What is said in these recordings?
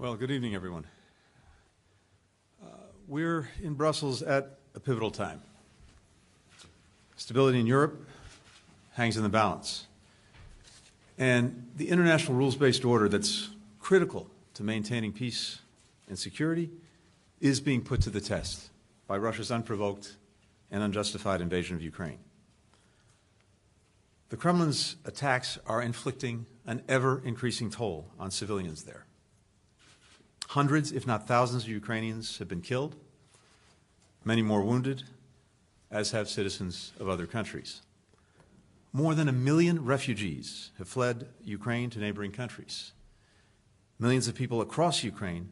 Well, good evening, everyone. We're in Brussels at a pivotal time. Stability in Europe hangs in the balance. And the international rules-based order that's critical to maintaining peace and security is being put to the test by Russia's unprovoked and unjustified invasion of Ukraine. The Kremlin's attacks are inflicting an ever-increasing toll on civilians there. Hundreds, if not thousands, of Ukrainians have been killed, many more wounded, as have citizens of other countries. More than 1 million refugees have fled Ukraine to neighboring countries. Millions of people across Ukraine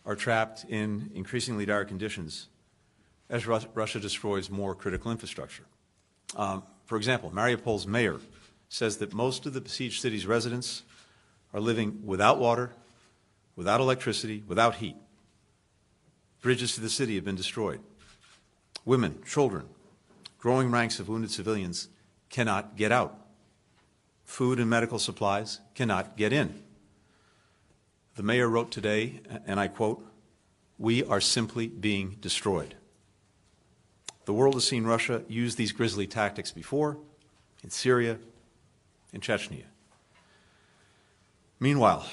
are trapped in increasingly dire conditions as Russia destroys more critical infrastructure. For example, Mariupol's mayor says that most of the besieged city's residents are living without water, without electricity, without heat. Bridges to the city have been destroyed. Women, children, growing ranks of wounded civilians cannot get out. Food and medical supplies cannot get in. The mayor wrote today, and I quote, "We are simply being destroyed." The world has seen Russia use these grisly tactics before, in Syria, in Chechnya. Meanwhile,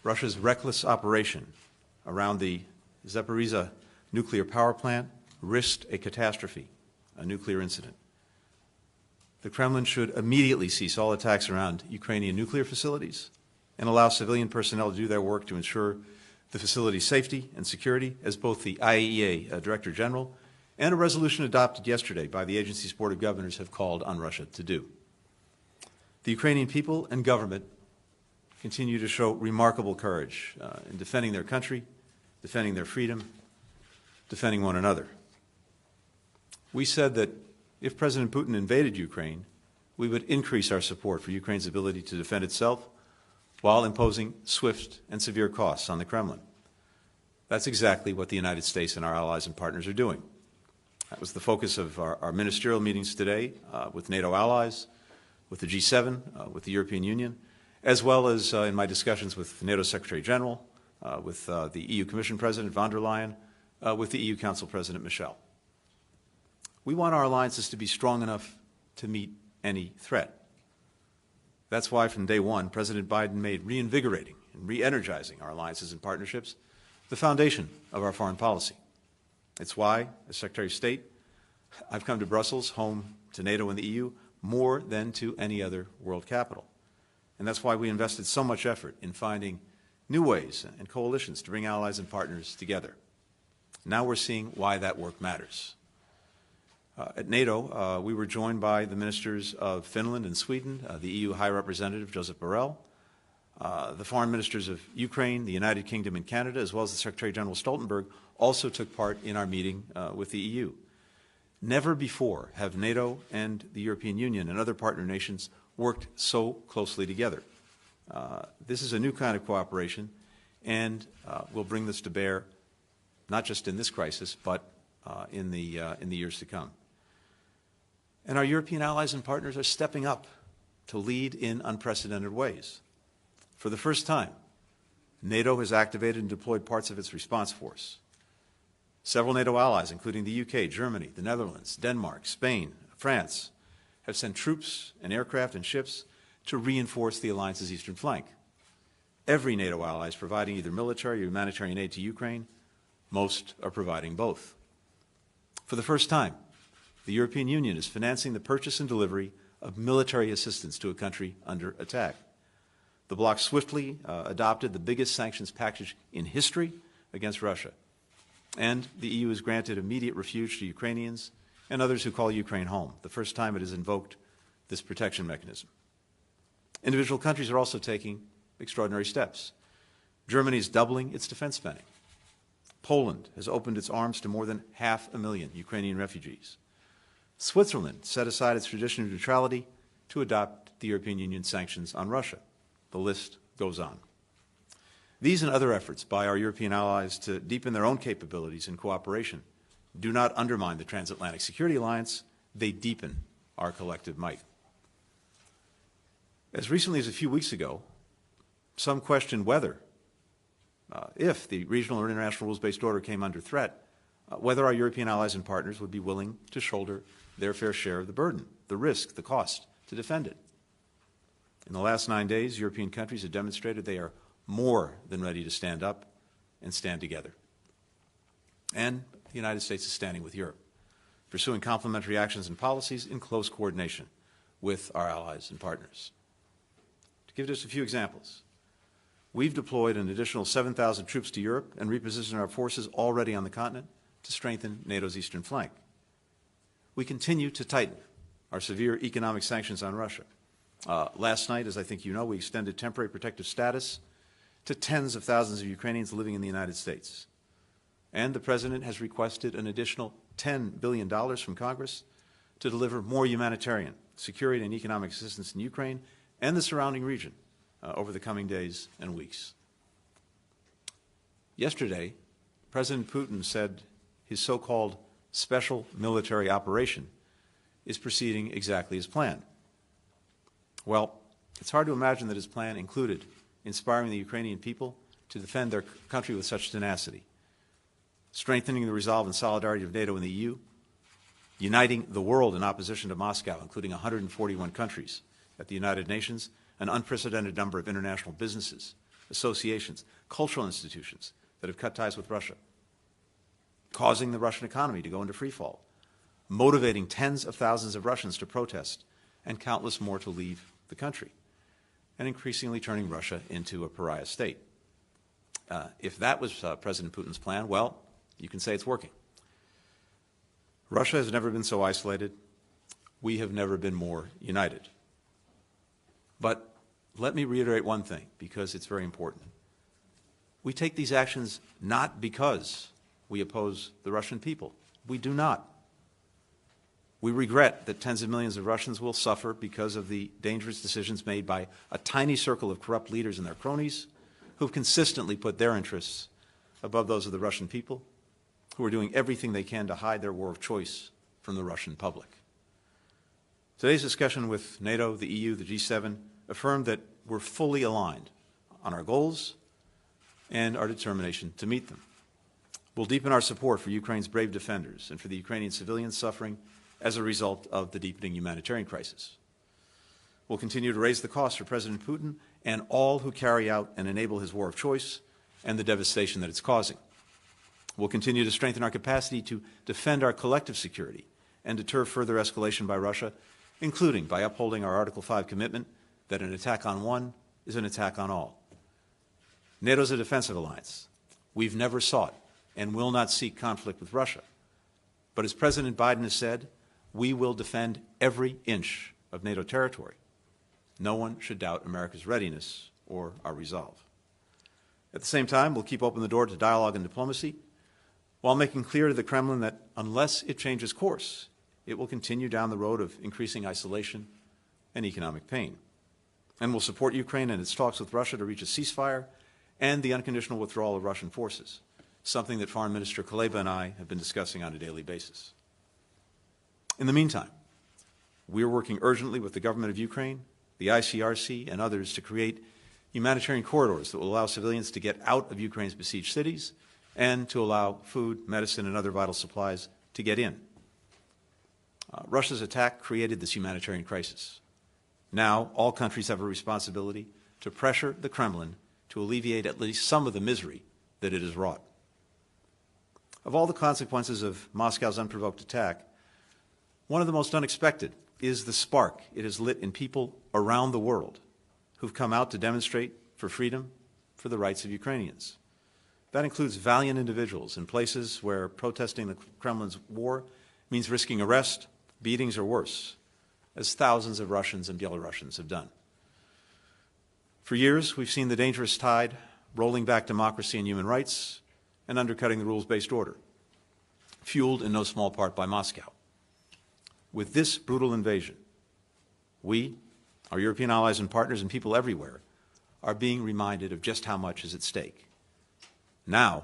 Russia's reckless operation around the Zaporizhzhia nuclear power plant risked a catastrophe, a nuclear incident. The Kremlin should immediately cease all attacks around Ukrainian nuclear facilities and allow civilian personnel to do their work to ensure the facility's safety and security, as both the IAEA Director General and a resolution adopted yesterday by the agency's Board of Governors have called on Russia to do. The Ukrainian people and government continue to show remarkable courage in defending their country, defending their freedom, defending one another. We said that if President Putin invaded Ukraine, we would increase our support for Ukraine's ability to defend itself while imposing swift and severe costs on the Kremlin. That's exactly what the United States and our allies and partners are doing. That was the focus of our ministerial meetings today with NATO allies, with the G7, with the European Union, as well as in my discussions with NATO Secretary General, with the EU Commission President von der Leyen, with the EU Council President Michel. We want our alliances to be strong enough to meet any threat. That's why from day one, President Biden made reinvigorating and re-energizing our alliances and partnerships the foundation of our foreign policy. It's why, as Secretary of State, I've come to Brussels, home to NATO and the EU, more than to any other world capital. And that's why we invested so much effort in finding new ways and coalitions to bring allies and partners together. Now we're seeing why that work matters. At NATO, we were joined by the ministers of Finland and Sweden, the EU High Representative Josep Borrell, the foreign ministers of Ukraine, the United Kingdom, and Canada, as well as the Secretary General Stoltenberg, also took part in our meeting with the EU. Never before have NATO and the European Union and other partner nations worked so closely together. This is a new kind of cooperation, and we'll bring this to bear not just in this crisis, but in the years to come. And our European allies and partners are stepping up to lead in unprecedented ways. For the first time, NATO has activated and deployed parts of its response force. Several NATO allies, including the UK, Germany, the Netherlands, Denmark, Spain, France, have sent troops and aircraft and ships to reinforce the alliance's eastern flank. Every NATO ally is providing either military or humanitarian aid to Ukraine. Most are providing both. For the first time, the European Union is financing the purchase and delivery of military assistance to a country under attack. The bloc swiftly adopted the biggest sanctions package in history against Russia. And the EU has granted immediate refuge to Ukrainians and others who call Ukraine home, the first time it has invoked this protection mechanism. Individual countries are also taking extraordinary steps. Germany is doubling its defense spending. Poland has opened its arms to more than 500,000 Ukrainian refugees. Switzerland set aside its tradition of neutrality to adopt the European Union sanctions on Russia. The list goes on. These and other efforts by our European allies to deepen their own capabilities and cooperation do not undermine the transatlantic security alliance, they deepen our collective might. As recently as a few weeks ago, some questioned whether if the regional or international rules-based order came under threat, whether our European allies and partners would be willing to shoulder their fair share of the burden, the risk, the cost to defend it. In the last 9 days, European countries have demonstrated they are more than ready to stand up and stand together. And the United States is standing with Europe, pursuing complementary actions and policies in close coordination with our allies and partners. To give just a few examples, we've deployed an additional 7,000 troops to Europe and repositioned our forces already on the continent to strengthen NATO's eastern flank. We continue to tighten our severe economic sanctions on Russia. Last night, as I think you know, we extended temporary protective status to tens of thousands of Ukrainians living in the United States. And the President has requested an additional $10 billion from Congress to deliver more humanitarian, security, and economic assistance in Ukraine and the surrounding region over the coming days and weeks. Yesterday, President Putin said his so-called special military operation is proceeding exactly as planned. Well, it's hard to imagine that his plan included inspiring the Ukrainian people to defend their country with such tenacity, strengthening the resolve and solidarity of NATO and the EU, uniting the world in opposition to Moscow, including 141 countries at the United Nations, an unprecedented number of international businesses, associations, cultural institutions that have cut ties with Russia, causing the Russian economy to go into freefall, motivating tens of thousands of Russians to protest and countless more to leave the country, and increasingly turning Russia into a pariah state. If that was President Putin's plan, well, you can say it's working. Russia has never been so isolated. We have never been more united. But let me reiterate one thing, because it's very important. We take these actions not because we oppose the Russian people. We do not. We regret that tens of millions of Russians will suffer because of the dangerous decisions made by a tiny circle of corrupt leaders and their cronies who have consistently put their interests above those of the Russian people, who are doing everything they can to hide their war of choice from the Russian public. Today's discussion with NATO, the EU, the G7 affirmed that we're fully aligned on our goals and our determination to meet them. We'll deepen our support for Ukraine's brave defenders and for the Ukrainian civilians suffering as a result of the deepening humanitarian crisis. We'll continue to raise the cost for President Putin and all who carry out and enable his war of choice and the devastation that it's causing. We'll continue to strengthen our capacity to defend our collective security and deter further escalation by Russia, including by upholding our Article 5 commitment that an attack on one is an attack on all. NATO's a defensive alliance. We've never sought and will not seek conflict with Russia. But as President Biden has said, we will defend every inch of NATO territory. No one should doubt America's readiness or our resolve. At the same time, we'll keep open the door to dialogue and diplomacy, while making clear to the Kremlin that unless it changes course, it will continue down the road of increasing isolation and economic pain. And we'll support Ukraine in its talks with Russia to reach a ceasefire and the unconditional withdrawal of Russian forces, something that Foreign Minister Kuleba and I have been discussing on a daily basis. In the meantime, we are working urgently with the government of Ukraine, the ICRC, and others to create humanitarian corridors that will allow civilians to get out of Ukraine's besieged cities and to allow food, medicine, and other vital supplies to get in. Russia's attack created this humanitarian crisis. Now, all countries have a responsibility to pressure the Kremlin to alleviate at least some of the misery that it has wrought. Of all the consequences of Moscow's unprovoked attack, one of the most unexpected is the spark it has lit in people around the world who've come out to demonstrate for freedom, for the rights of Ukrainians. That includes valiant individuals in places where protesting the Kremlin's war means risking arrest, beatings, or worse, as thousands of Russians and Belarusians have done. For years, we've seen the dangerous tide rolling back democracy and human rights and undercutting the rules-based order, fueled in no small part by Moscow. With this brutal invasion, we, our European allies and partners, and people everywhere are being reminded of just how much is at stake. Now,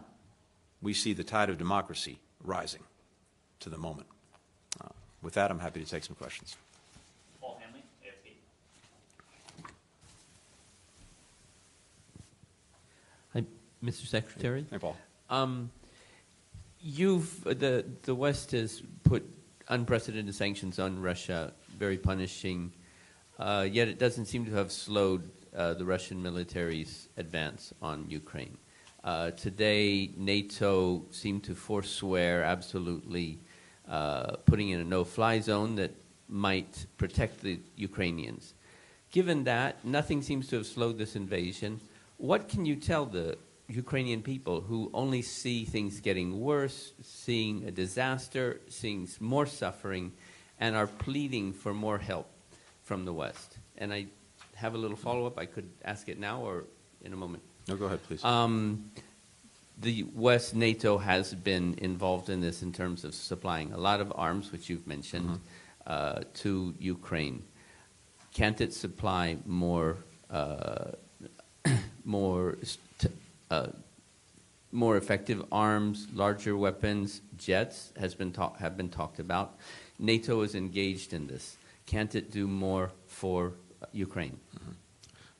we see the tide of democracy rising to the moment. With that, I'm happy to take some questions. Paul Hanley, AFP. Mr. Secretary? Hey, Paul. The West has put unprecedented sanctions on Russia, very punishing, yet it doesn't seem to have slowed the Russian military's advance on Ukraine. Today, NATO seemed to forswear absolutely putting in a no-fly zone that might protect the Ukrainians. Given that, nothing seems to have slowed this invasion. What can you tell the Ukrainian people who only see things getting worse, seeing a disaster, seeing more suffering, and are pleading for more help from the West? And I have a little follow-up. I could ask it now or in a moment. No, go ahead, please. The West, NATO, has been involved in this in terms of supplying a lot of arms, which you've mentioned, to Ukraine. Can't it supply more effective arms, larger weapons, jets have been talked about? NATO is engaged in this. Can't it do more for Ukraine?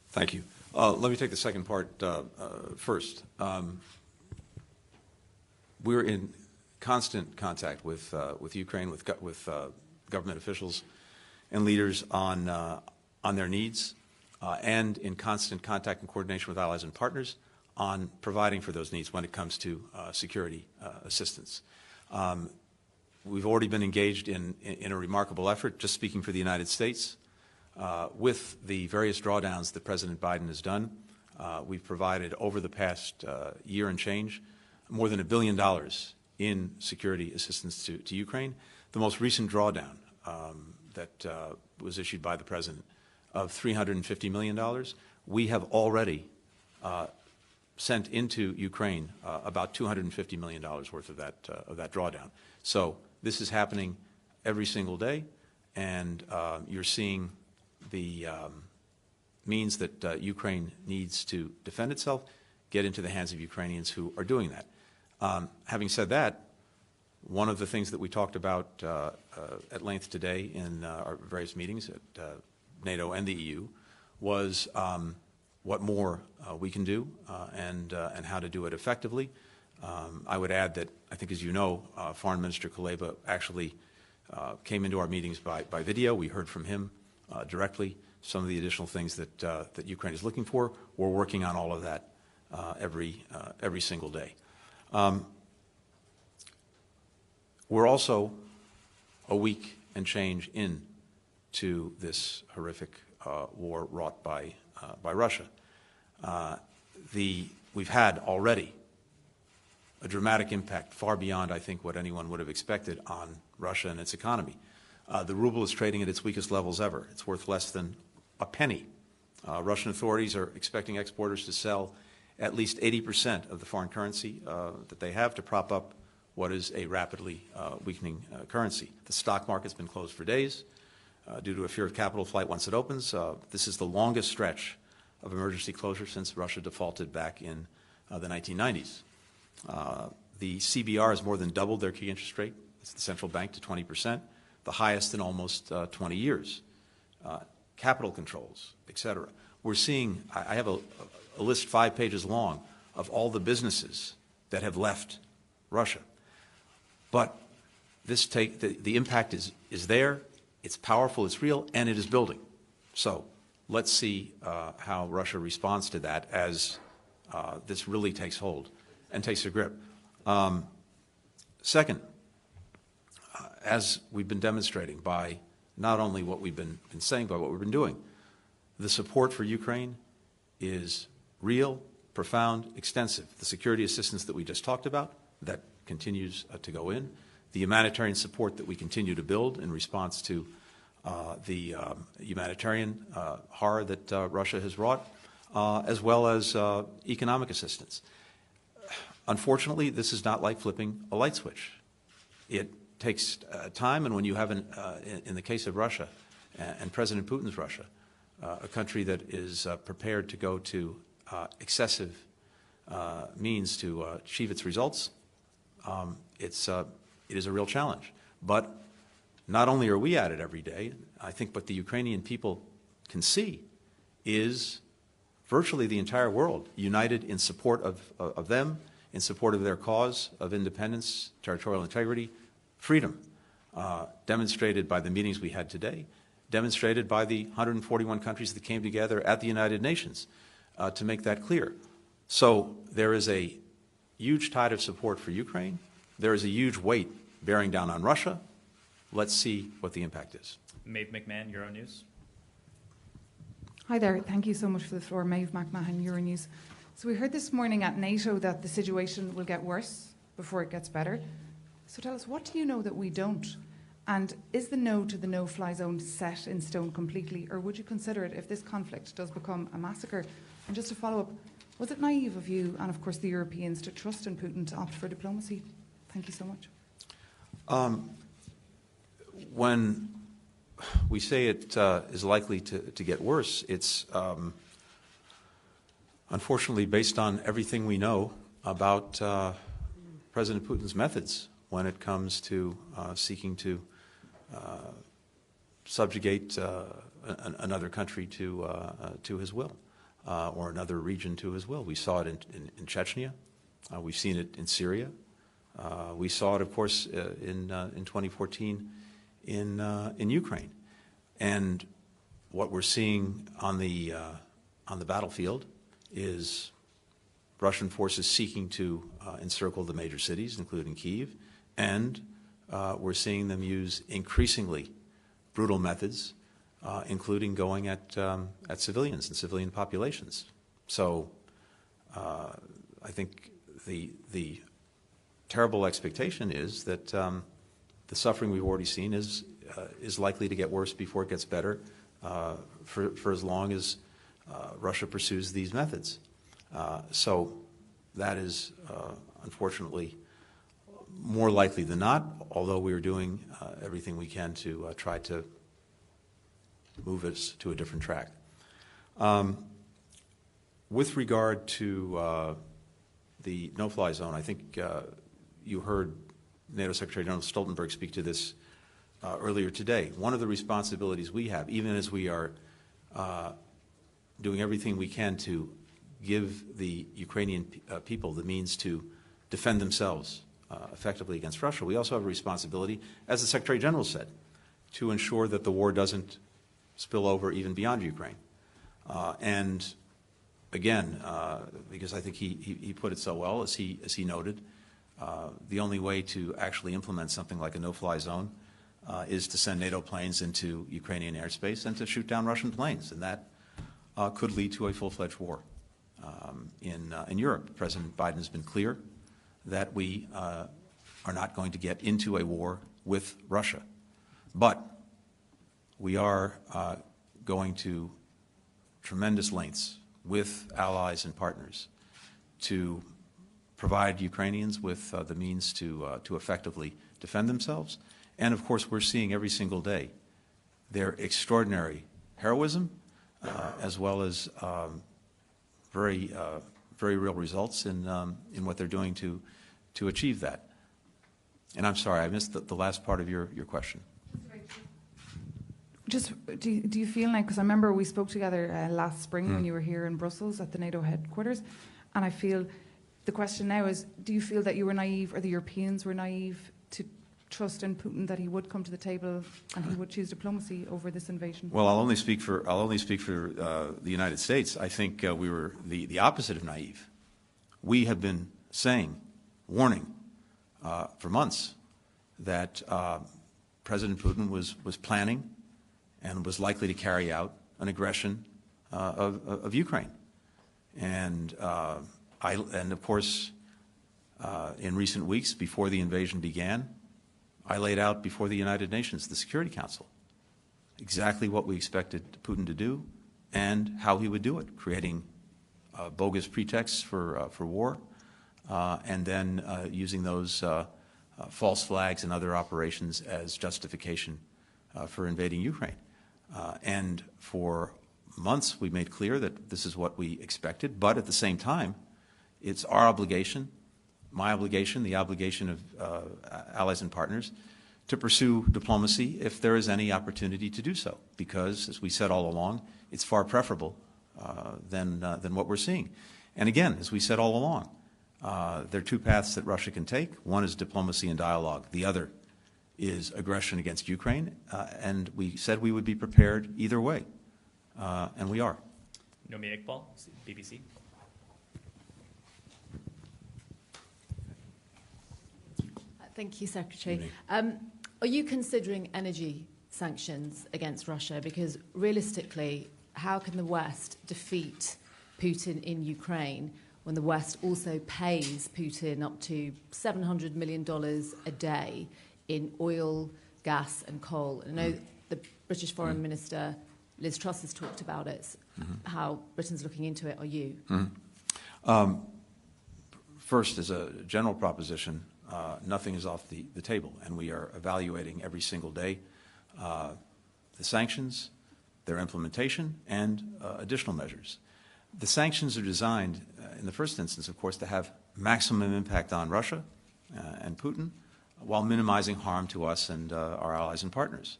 Thank you. Let me take the second part first. We're in constant contact with Ukraine, with government officials and leaders on their needs, and in constant contact and coordination with allies and partners on providing for those needs when it comes to security assistance. We've already been engaged in a remarkable effort, just speaking for the United States, with the various drawdowns that President Biden has done. We've provided, over the past year and change, more than $1 billion in security assistance to Ukraine. The most recent drawdown that was issued by the President of $350 million, we have already sent into Ukraine about $250 million worth of that drawdown. So this is happening every single day, and you're seeing the means that Ukraine needs to defend itself get into the hands of Ukrainians who are doing that. Having said that, one of the things that we talked about at length today in our various meetings at NATO and the EU was what more we can do and how to do it effectively. I would add that I think, as you know, Foreign Minister Kuleba actually came into our meetings by video. We heard from him directly some of the additional things that Ukraine is looking for. We're working on all of that every single day. We're also a week and change into this horrific war wrought by Russia. We've had already a dramatic impact far beyond, I think, what anyone would have expected on Russia and its economy. The ruble is trading at its weakest levels ever. It's worth less than a penny. Russian authorities are expecting exporters to sell at least 80% of the foreign currency that they have to prop up what is a rapidly weakening currency. The stock market's been closed for days due to a fear of capital flight once it opens. This is the longest stretch of emergency closure since Russia defaulted back in the 1990s. The CBR has more than doubled their key interest rate. It's the central bank to 20%, the highest in almost 20 years. Capital controls, et cetera. We're seeing, I have a list 5 pages long of all the businesses that have left Russia. But the impact is there, it's powerful, it's real, and it is building. So let's see how Russia responds to that as this really takes hold and takes a grip. Second, as we've been demonstrating by not only what we've been saying, but what we've been doing, the support for Ukraine is real, profound, extensive. The security assistance that we just talked about, that continues to go in. The humanitarian support that we continue to build in response to the humanitarian horror that Russia has wrought, as well as economic assistance. Unfortunately, this is not like flipping a light switch. It takes time, and when you have, in the case of Russia and President Putin's Russia, a country that is prepared to go to excessive means to achieve its results, it is a real challenge. But not only are we at it every day, I think what the Ukrainian people can see is virtually the entire world united in support of them, in support of their cause of independence, territorial integrity, freedom, demonstrated by the meetings we had today, demonstrated by the 141 countries that came together at the United Nations to make that clear. So there is a huge tide of support for Ukraine. There is a huge weight bearing down on Russia. Let's see what the impact is. Maeve McMahon, Euronews. Hi there. Thank you so much for the floor. Maeve McMahon, Euronews. So we heard this morning at NATO that the situation will get worse before it gets better. So tell us, what do you know that we don't? And is the no to the no-fly zone set in stone completely, or would you consider it if this conflict does become a massacre? And just to follow up, was it naive of you and, of course, the Europeans to trust in Putin to opt for diplomacy? Thank you so much. When we say it is likely to get worse, it's unfortunately based on everything we know about President Putin's methods when it comes to seeking to subjugate another country to his will, or another region to his will. We saw it in Chechnya. We've seen it in Syria. We saw it, of course, in 2014 in Ukraine. And what we're seeing on the battlefield is Russian forces seeking to encircle the major cities, including Kyiv, and we're seeing them use increasingly brutal methods, including going at civilians and civilian populations. So I think the terrible expectation is that the suffering we've already seen is likely to get worse before it gets better for as long as Russia pursues these methods. So that is unfortunately more likely than not, although we are doing everything we can to try to move us to a different track. With regard to the no-fly zone, I think you heard NATO Secretary General Stoltenberg speak to this earlier today. One of the responsibilities we have, even as we are doing everything we can to give the Ukrainian people the means to defend themselves effectively against Russia, we also have a responsibility, as the Secretary General said, to ensure that the war doesn't spill over even beyond Ukraine. And again, because I think he put it so well, as he noted, the only way to actually implement something like a no-fly zone is to send NATO planes into Ukrainian airspace and to shoot down Russian planes, and that could lead to a full-fledged war in Europe. President Biden has been clear that we are not going to get into a war with Russia, but we are going to tremendous lengths with allies and partners to provide Ukrainians with the means to effectively defend themselves. And of course, we're seeing every single day their extraordinary heroism, as well as very real results in what they're doing to achieve that. And I'm sorry, I missed the last part of your question. Just, do you feel like, because I remember we spoke together last spring when you were here in Brussels at the NATO headquarters, and I feel the question now is, do you feel that you were naive, or the Europeans were naive to trust in Putin that he would come to the table and he would choose diplomacy over this invasion? Well, I'll only speak for the United States. I think we were the opposite of naive. We have been saying, warning for months, that President Putin was planning and was likely to carry out an aggression of Ukraine, and of course, in recent weeks before the invasion began, I laid out before the United Nations, the Security Council, exactly what we expected Putin to do and how he would do it, creating bogus pretexts for war, and then using those false flags and other operations as justification for invading Ukraine. And for months, we made clear that this is what we expected, but at the same time, it's our obligation, my obligation, the obligation of allies and partners, to pursue diplomacy if there is any opportunity to do so, because, as we said all along, it's far preferable than what we're seeing. And again, as we said all along, there are two paths that Russia can take. One is diplomacy and dialogue. The other is aggression against Ukraine. And we said we would be prepared either way, and we are. Nomi Iqbal, BBC. Thank you, Secretary. Are you considering energy sanctions against Russia? Because realistically, how can the West defeat Putin in Ukraine when the West also pays Putin up to $700 million a day in oil, gas and coal? And I know the British Foreign Minister, Liz Truss, has talked about it, how Britain's looking into it. Are you? First, as a general proposition, nothing is off the table, and we are evaluating every single day the sanctions, their implementation, and additional measures. The sanctions are designed, in the first instance, of course, to have maximum impact on Russia and Putin, while minimizing harm to us and our allies and partners.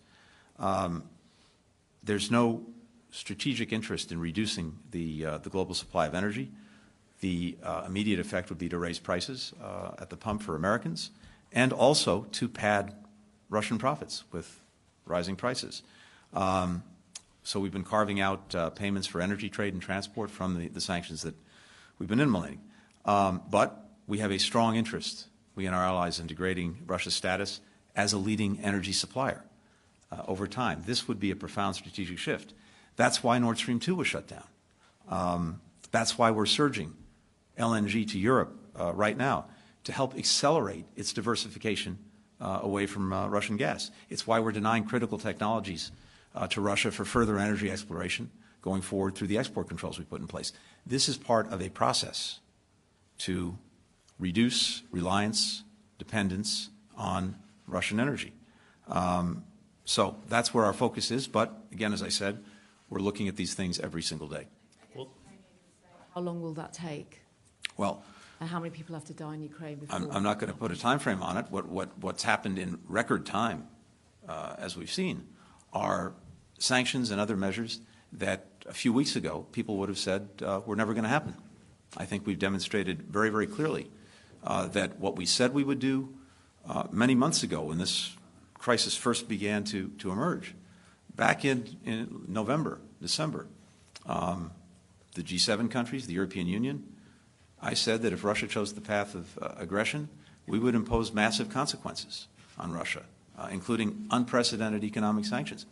There's no strategic interest in reducing the global supply of energy. The immediate effect would be to raise prices at the pump for Americans, and also to pad Russian profits with rising prices. So we've been carving out payments for energy trade and transport from the sanctions that we've been implementing. But we have a strong interest, we and our allies, in degrading Russia's status as a leading energy supplier over time. This would be a profound strategic shift. That's why Nord Stream 2 was shut down. That's why we're surging LNG to Europe right now, to help accelerate its diversification away from Russian gas. It's why we're denying critical technologies to Russia for further energy exploration going forward through the export controls we put in place. This is part of a process to reduce reliance, dependence on Russian energy. So that's where our focus is, but again, as I said, we're looking at these things every single day. How long will that take? Well, and how many people have to die in Ukraine before? I'm not going to put a time frame on it. What's happened in record time, as we've seen, are sanctions and other measures that a few weeks ago people would have said were never going to happen. I think we've demonstrated very, very clearly that what we said we would do many months ago, when this crisis first began to emerge, back in November, December, the G7 countries, the European Union, I said that if Russia chose the path of aggression, we would impose massive consequences on Russia, including unprecedented economic sanctions.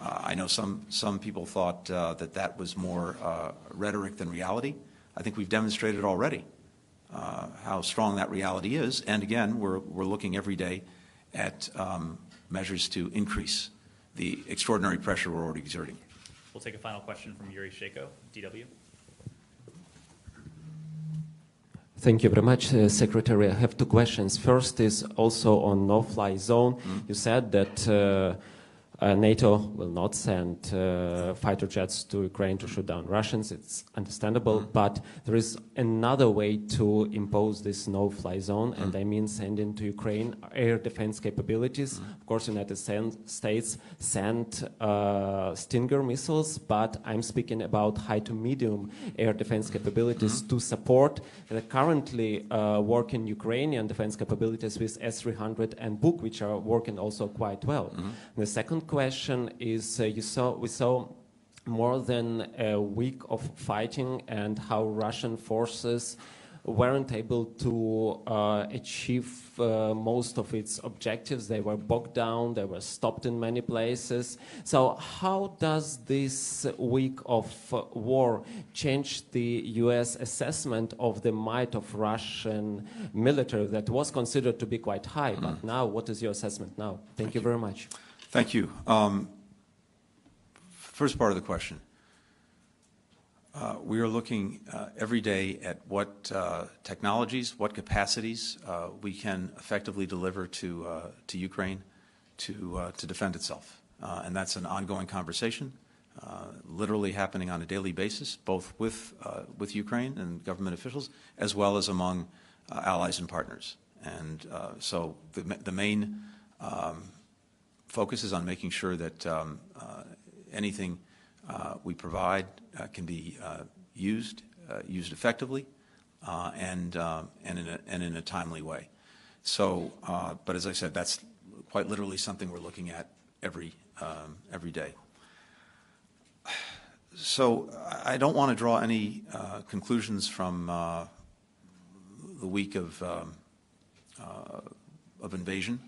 I know some people thought that was more rhetoric than reality. I think we've demonstrated already how strong that reality is. And again, we're looking every day at measures to increase the extraordinary pressure we're already exerting. We'll take a final question from Yuri Sheko, DW. Thank you very much, Secretary. I have two questions. First is also on no-fly zone. You said that NATO will not send fighter jets to Ukraine to shoot down Russians. It's understandable, but there is another way to impose this no-fly zone, and I mean sending to Ukraine air defense capabilities. Of course, the United States sent Stinger missiles, but I'm speaking about high to medium air defense capabilities to support the currently working Ukrainian defense capabilities with S-300 and Buk, which are working also quite well. The second question is, we saw more than a week of fighting and how Russian forces weren't able to achieve most of its objectives. They were bogged down, they were stopped in many places. So how does this week of war change the US assessment of the might of Russian military that was considered to be quite high? But now, what is your assessment now? Thank you very much. Thank you. First part of the question. We are looking every day at what technologies, what capacities we can effectively deliver to Ukraine to defend itself. And that's an ongoing conversation, literally happening on a daily basis, both with Ukraine and government officials, as well as among allies and partners. And so the main focus is on making sure that anything we provide can be used effectively and in a timely way. So, but as I said, that's quite literally something we're looking at every day. So I don't want to draw any conclusions from the week of invasion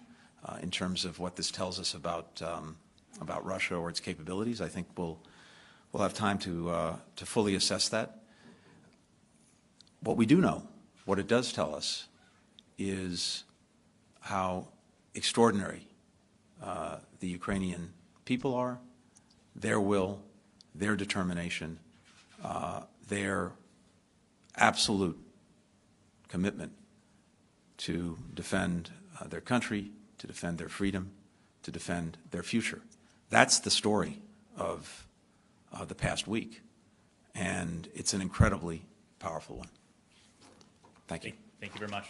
in terms of what this tells us about Russia or its capabilities. I think we'll have time to fully assess that. What we do know, what it does tell us, is how extraordinary the Ukrainian people are, their will, their determination, their absolute commitment to defend their country, to defend their freedom, to defend their future. That's the story of the past week, and it's an incredibly powerful one. Thank you. Thank you very much.